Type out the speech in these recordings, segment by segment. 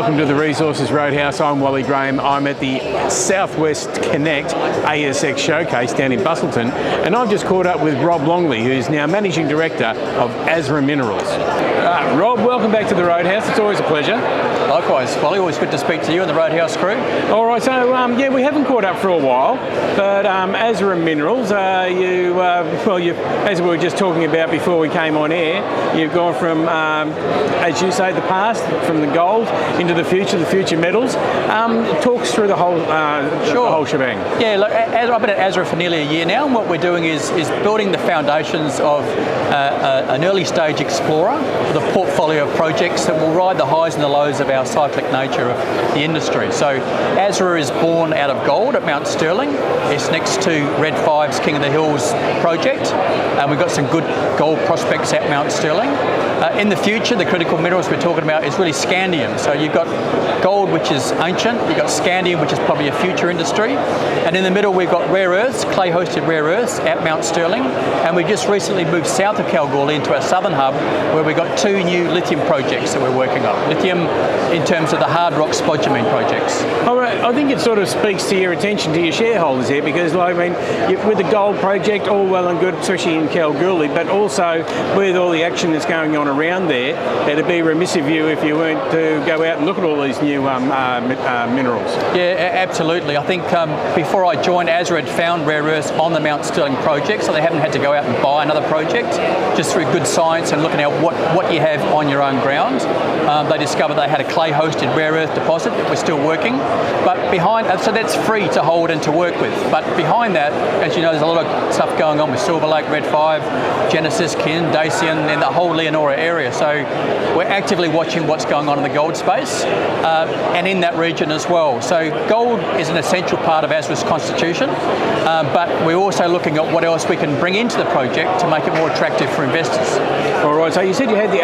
welcome to the Resources Roadhouse. I'm Wally Graham. I'm at the South-West Connect ASX Showcase down in Busselton, and I've just caught up with Rob Longley, who's now Managing Director of Asra Minerals. Rob, welcome back to the Roadhouse. It's always a pleasure. Likewise, Wally. Always good to speak to you and the Roadhouse crew. All right, so we haven't caught up for a while, but Asra Minerals, as we were just talking about before we came on air, you've gone from, as you say, the past, from the gold into the future metals. Talk us through the whole shebang. Yeah, look, I've been at Asra for nearly a year now, and what we're doing is building the foundations of an early stage explorer with a portfolio of projects that will ride the highs and the lows of our cyclic nature of the industry. So Asra is born out of gold at Mount Sterling. It's next to Red 5's King of the Hills project, and we've got some good gold prospects at Mount Sterling. In the future, the critical minerals we're talking about is really scandium. So you've got gold, which is ancient, you've got scandium, which is probably a future industry, and in the middle we've got rare earths, clay-hosted rare earths at Mount Sterling, and we just recently moved south of Kalgoorlie into our southern hub, where we've got two new lithium projects that we're working on. Lithium in terms of the hard rock spodumene projects. All right, I think it sort of speaks to your attention to your shareholders here, because with the gold project, all well and good, especially in Kalgoorlie, but also with all the action that's going on around there, it'd be remiss of you if you weren't to go out and look at all these new minerals. Yeah, absolutely. I think before I joined, Asra had found rare earths on the Mount Sterling project, so they haven't had to go out and buy another project. Just through good science and looking at what you have on your own ground, they discovered they had a clay-hosted rare earth deposit that we're still working. But behind, so that's free to hold and to work with. But behind that, as you know, there's a lot of stuff going on with Silver Lake, Red 5, Genesis, Kin, Dacian, and the whole Leonora area. So we're actively watching what's going on in the gold space and in that region as well. So gold is an essential part of Asra's constitution, but we're also looking at what else we can bring into the project to make it more attractive for investors. All right, so you said you had the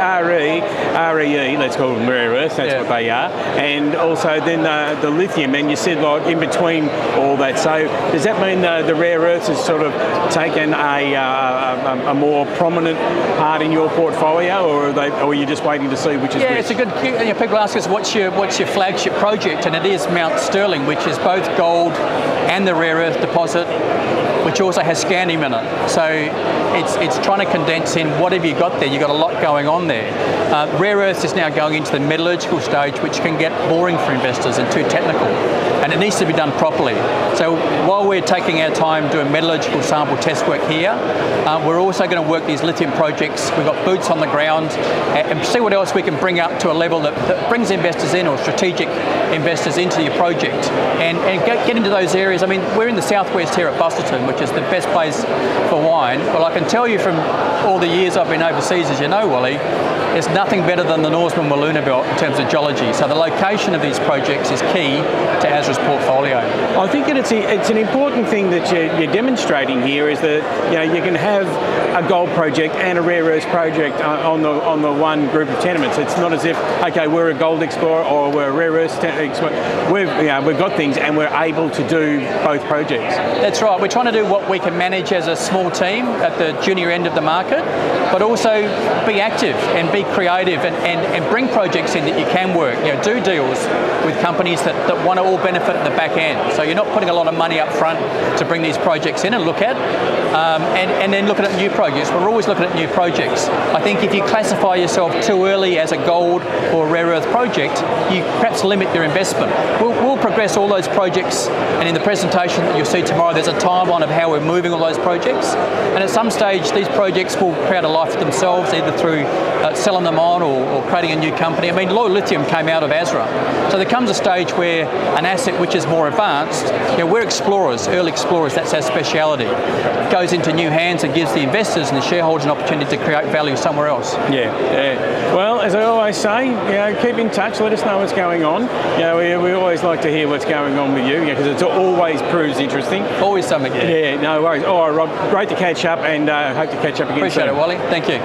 REE, let's call them rare earths, that's what they are, and also then the lithium, and you said like in between all that. So does that mean the rare earths has sort of taken a more prominent part in your portfolio, or are you just waiting to see which is which? Yeah, it's a good. People ask us what's your flagship project, and it is Mount Sterling, which is both gold and the rare earth deposit, which also has scandium in it. So it's trying to condense in what have you got there. You've got a lot going on there. Rare earths is now going into the metallurgical stage, which can get boring for investors and too technical, and it needs to be done properly. So while we're taking our time doing metallurgical sample test work here, we're also going to work these lithium projects. We've got boots on the ground and see what else we can bring up to a level that brings investors in, or strategic investors into your project, and get into those areas. I mean, we're in the southwest here at Busselton, which is the best place for wine. Well, I can tell you from all the years I've been overseas, as you know, Wally, there's nothing better than the Norseman-Wiluna Belt in terms of geology. So the location of these projects is key to Asra's portfolio. I think that it's an important thing that you're demonstrating here, is that you can have a gold project and a rare earths project on the one group of tenements. It's not as if, okay, we're a gold explorer or we're a rare earths explorer. We've got things and we're able to do both projects. That's right. We're trying to do what we can manage as a small team at the junior end of the market, but also be active and be creative and bring projects in that you can work. Do deals with companies that want to all benefit at the back end. So you're not putting a lot of money up front to bring these projects in and look at, and then looking at new projects. We're always looking at new projects. I think if you classify yourself too early as a gold or rare earth project, you perhaps limit your investment. We'll progress all those projects, and in the presentation that you'll see tomorrow, there's a timeline of how we're moving all those projects. And at some stage, these projects will create a life for themselves, either through selling them on or creating a new company. I mean, Low Lithium came out of Asra. So there comes a stage where an asset which is more advanced, we're explorers, early explorers, that's our speciality. It goes into new hands and gives the investors and the shareholders an opportunity to create value somewhere else. Yeah. Well, as I always say, keep in touch, let us know what's going on. We always like to hear what's going on with you, because it always proves interesting. Always something. Yeah, no worries. All right, Rob, great to catch up, and hope to catch up again soon. Appreciate it, Wally. Thank you.